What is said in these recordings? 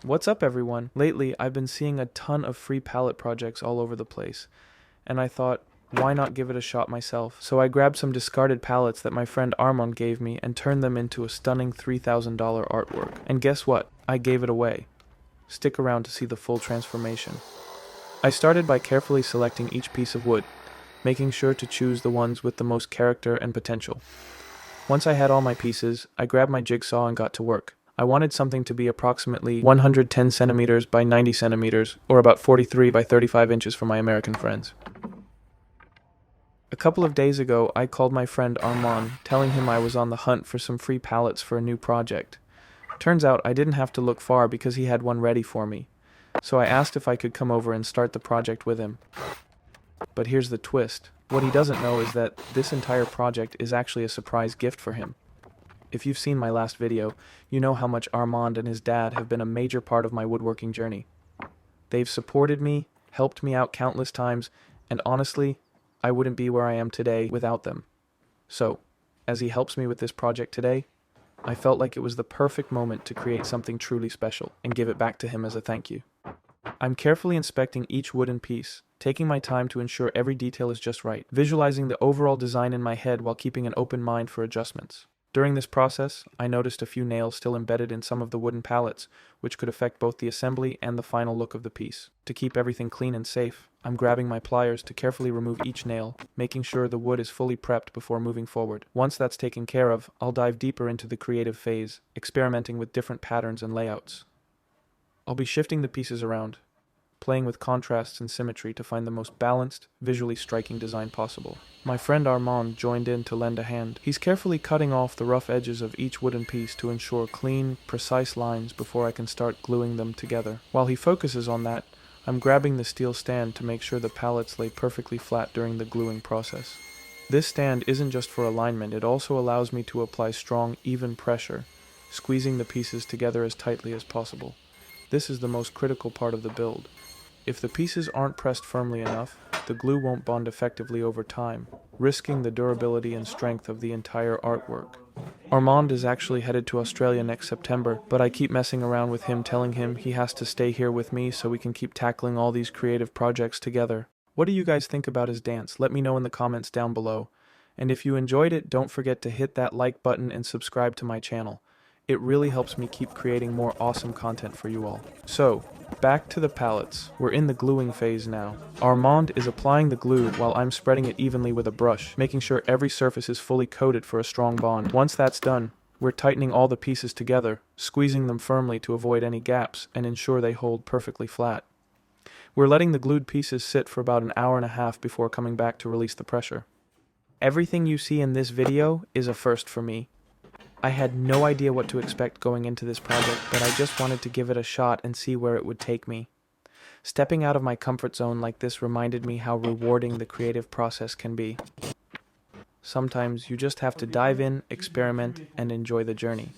What's up, everyone? Lately, I've been seeing a ton of free pallet projects all over the place, and I thought, why not give it a shot myself? So I grabbed some discarded pallets that my friend Armand gave me and turned them into a stunning $3,000 artwork. And guess what? I gave it away. Stick around to see the full transformation. I started by carefully selecting each piece of wood, making sure to choose the ones with the most character and potential. Once I had all my pieces, I grabbed my jigsaw and got to work. I wanted something to be approximately 110 centimeters by 90 centimeters, or about 43 by 35 inches for my American friends. A couple of days ago, I called my friend Armand, telling him I was on the hunt for some free pallets for a new project. Turns out I didn't have to look far because he had one ready for me. So I asked if I could come over and start the project with him. But here's the twist. What he doesn't know is that this entire project is actually a surprise gift for him. If you've seen my last video, you know how much Armand and his dad have been a major part of my woodworking journey. They've supported me, helped me out countless times, and honestly, I wouldn't be where I am today without them. So, as he helps me with this project today, I felt like it was the perfect moment to create something truly special and give it back to him as a thank you. I'm carefully inspecting each wooden piece, taking my time to ensure every detail is just right, visualizing the overall design in my head while keeping an open mind for adjustments. During this process, I noticed a few nails still embedded in some of the wooden pallets, which could affect both the assembly and the final look of the piece. To keep everything clean and safe, I'm grabbing my pliers to carefully remove each nail, making sure the wood is fully prepped before moving forward. Once that's taken care of, I'll dive deeper into the creative phase, experimenting with different patterns and layouts. I'll be shifting the pieces around, playing with contrasts and symmetry to find the most balanced, visually striking design possible. My friend Armand joined in to lend a hand. He's carefully cutting off the rough edges of each wooden piece to ensure clean, precise lines before I can start gluing them together. While he focuses on that, I'm grabbing the steel stand to make sure the pallets lay perfectly flat during the gluing process. This stand isn't just for alignment, it also allows me to apply strong, even pressure, squeezing the pieces together as tightly as possible. This is the most critical part of the build. If the pieces aren't pressed firmly enough, the glue won't bond effectively over time, risking the durability and strength of the entire artwork. Armand is actually headed to Australia next September, but I keep messing around with him, telling him he has to stay here with me so we can keep tackling all these creative projects together. What do you guys think about his dance? Let me know in the comments down below. And if you enjoyed it, don't forget to hit that like button and subscribe to my channel. It really helps me keep creating more awesome content for you all. So, back to the pallets. We're in the gluing phase now. Armand is applying the glue while I'm spreading it evenly with a brush, making sure every surface is fully coated for a strong bond. Once that's done, we're tightening all the pieces together, squeezing them firmly to avoid any gaps and ensure they hold perfectly flat. We're letting the glued pieces sit for about an hour and a half before coming back to release the pressure. Everything you see in this video is a first for me. I had no idea what to expect going into this project, but I just wanted to give it a shot and see where it would take me. Stepping out of my comfort zone like this reminded me how rewarding the creative process can be. Sometimes you just have to dive in, experiment, and enjoy the journey.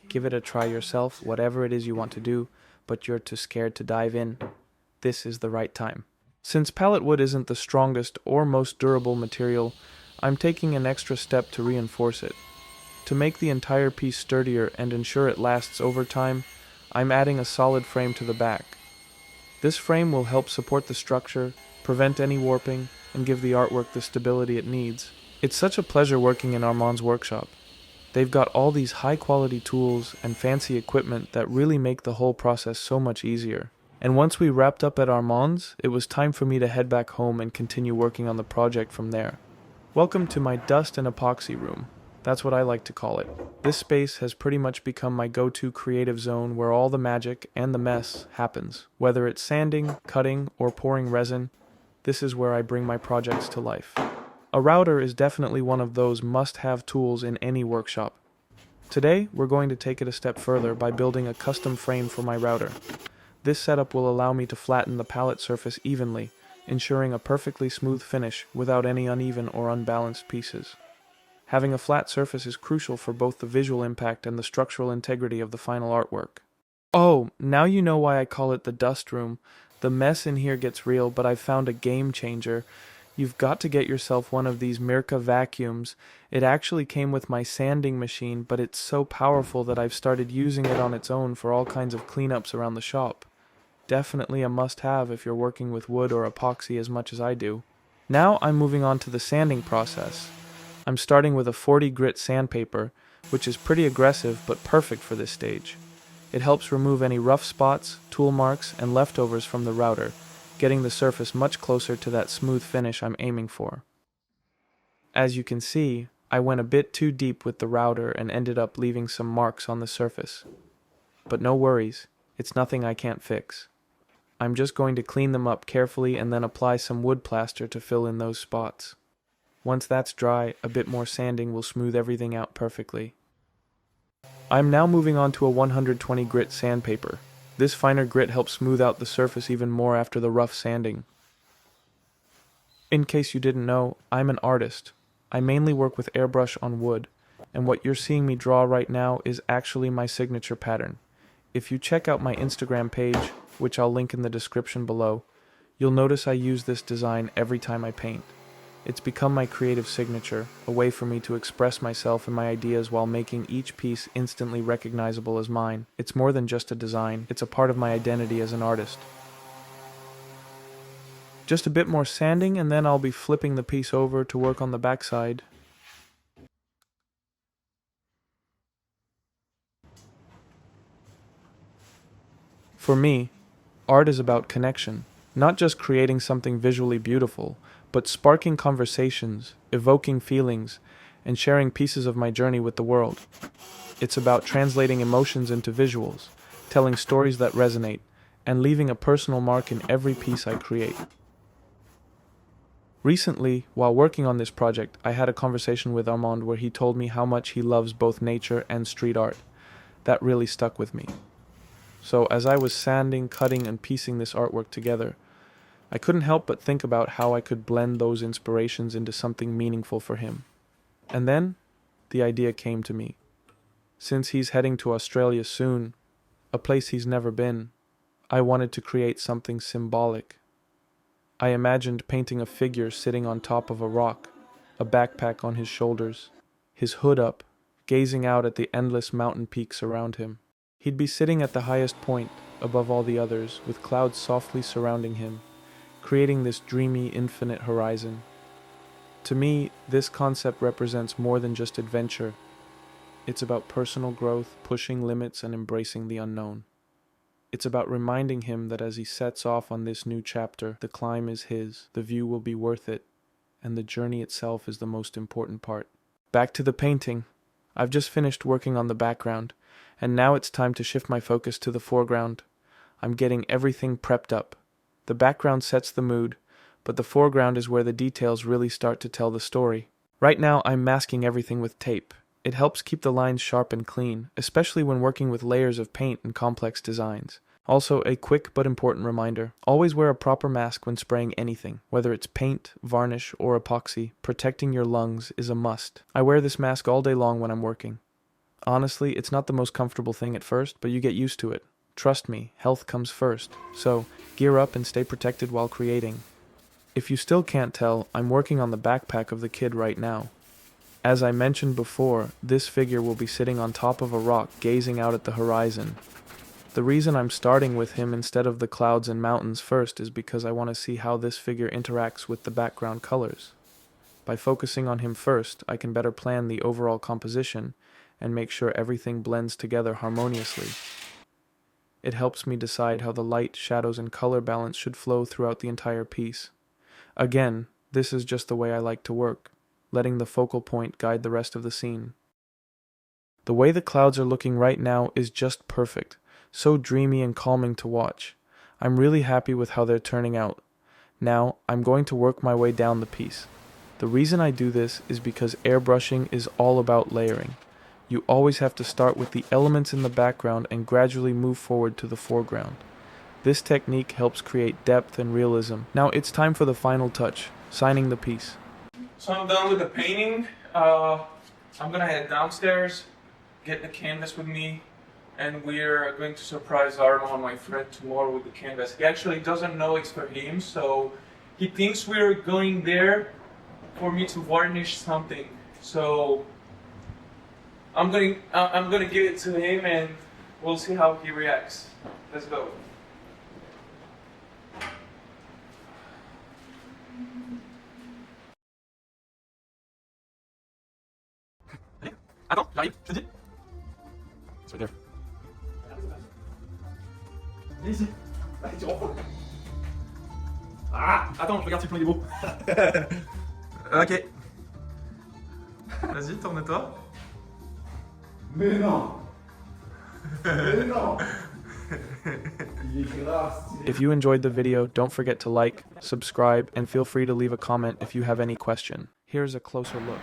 Give it a try yourself, whatever it is you want to do, but you're too scared to dive in. This is the right time. Since pallet wood isn't the strongest or most durable material, I'm taking an extra step to reinforce it. To make the entire piece sturdier and ensure it lasts over time, I'm adding a solid frame to the back. This frame will help support the structure, prevent any warping, and give the artwork the stability it needs. It's such a pleasure working in Armand's workshop. They've got all these high-quality tools and fancy equipment that really make the whole process so much easier. And once we wrapped up at Armand's, it was time for me to head back home and continue working on the project from there. Welcome to my dust and epoxy room. That's what I like to call it. This space has pretty much become my go-to creative zone where all the magic and the mess happens. Whether it's sanding, cutting, or pouring resin, this is where I bring my projects to life. A router is definitely one of those must-have tools in any workshop. Today, we're going to take it a step further by building a custom frame for my router. This setup will allow me to flatten the pallet surface evenly, ensuring a perfectly smooth finish without any uneven or unbalanced pieces. Having a flat surface is crucial for both the visual impact and the structural integrity of the final artwork. Oh, now you know why I call it the dust room. The mess in here gets real, but I've found a game changer. You've got to get yourself one of these Mirka vacuums. It actually came with my sanding machine, but it's so powerful that I've started using it on its own for all kinds of cleanups around the shop. Definitely a must-have if you're working with wood or epoxy as much as I do. Now I'm moving on to the sanding process. I'm starting with a 40 grit sandpaper, which is pretty aggressive but perfect for this stage. It helps remove any rough spots, tool marks, and leftovers from the router, getting the surface much closer to that smooth finish I'm aiming for. As you can see, I went a bit too deep with the router and ended up leaving some marks on the surface. But no worries, it's nothing I can't fix. I'm just going to clean them up carefully and then apply some wood plaster to fill in those spots. Once that's dry, a bit more sanding will smooth everything out perfectly. I'm now moving on to a 120 grit sandpaper. This finer grit helps smooth out the surface even more after the rough sanding. In case you didn't know, I'm an artist. I mainly work with airbrush on wood, and what you're seeing me draw right now is actually my signature pattern. If you check out my Instagram page, which I'll link in the description below, you'll notice I use this design every time I paint. It's become my creative signature, a way for me to express myself and my ideas while making each piece instantly recognizable as mine. It's more than just a design, it's a part of my identity as an artist. Just a bit more sanding and then I'll be flipping the piece over to work on the backside. For me, art is about connection, not just creating something visually beautiful, but sparking conversations, evoking feelings, and sharing pieces of my journey with the world. It's about translating emotions into visuals, telling stories that resonate, and leaving a personal mark in every piece I create. Recently, while working on this project, I had a conversation with Armand where he told me how much he loves both nature and street art. That really stuck with me. So as I was sanding, cutting, and piecing this artwork together, I couldn't help but think about how I could blend those inspirations into something meaningful for him. And then, the idea came to me. Since he's heading to Australia soon, a place he's never been, I wanted to create something symbolic. I imagined painting a figure sitting on top of a rock, a backpack on his shoulders, his hood up, gazing out at the endless mountain peaks around him. He'd be sitting at the highest point, above all the others, with clouds softly surrounding him, creating this dreamy, infinite horizon. To me, this concept represents more than just adventure. It's about personal growth, pushing limits, and embracing the unknown. It's about reminding him that as he sets off on this new chapter, the climb is his, the view will be worth it, and the journey itself is the most important part. Back to the painting. I've just finished working on the background, and now it's time to shift my focus to the foreground. I'm getting everything prepped up. The background sets the mood, but the foreground is where the details really start to tell the story. Right now, I'm masking everything with tape. It helps keep the lines sharp and clean, especially when working with layers of paint and complex designs. Also, a quick but important reminder, always wear a proper mask when spraying anything, whether it's paint, varnish, or epoxy. Protecting your lungs is a must. I wear this mask all day long when I'm working. Honestly, it's not the most comfortable thing at first, but you get used to it. Trust me, health comes first. So, gear up and stay protected while creating. If you still can't tell, I'm working on the backpack of the kid right now. As I mentioned before, this figure will be sitting on top of a rock gazing out at the horizon. The reason I'm starting with him instead of the clouds and mountains first is because I want to see how this figure interacts with the background colors. By focusing on him first, I can better plan the overall composition and make sure everything blends together harmoniously. It helps me decide how the light, shadows, and color balance should flow throughout the entire piece. Again, this is just the way I like to work, letting the focal point guide the rest of the scene. The way the clouds are looking right now is just perfect, so dreamy and calming to watch. I'm really happy with how they're turning out. Now, I'm going to work my way down the piece. The reason I do this is because airbrushing is all about layering. You always have to start with the elements in the background and gradually move forward to the foreground. This technique helps create depth and realism. Now it's time for the final touch, signing the piece. So I'm done with the painting. I'm gonna head downstairs, get the canvas with me, and we're going to surprise Armand, my friend, tomorrow with the canvas. He actually doesn't know it's for him, so He thinks we're going there for me to varnish something. So I'm gonna give it to him and we'll see how he reacts. Let's go. Attends, j'arrive, je te dis. C'est right there. Viens ici. Allez, tu rentres. Ah, attends, je regarde si le plan est beau. Ok. Vas-y, tourne-toi. Mais non. Mais non. Il est grave stylé. If you enjoyed the video, don't forget to like, subscribe, and feel free to leave a comment if you have any question. Here's a closer look.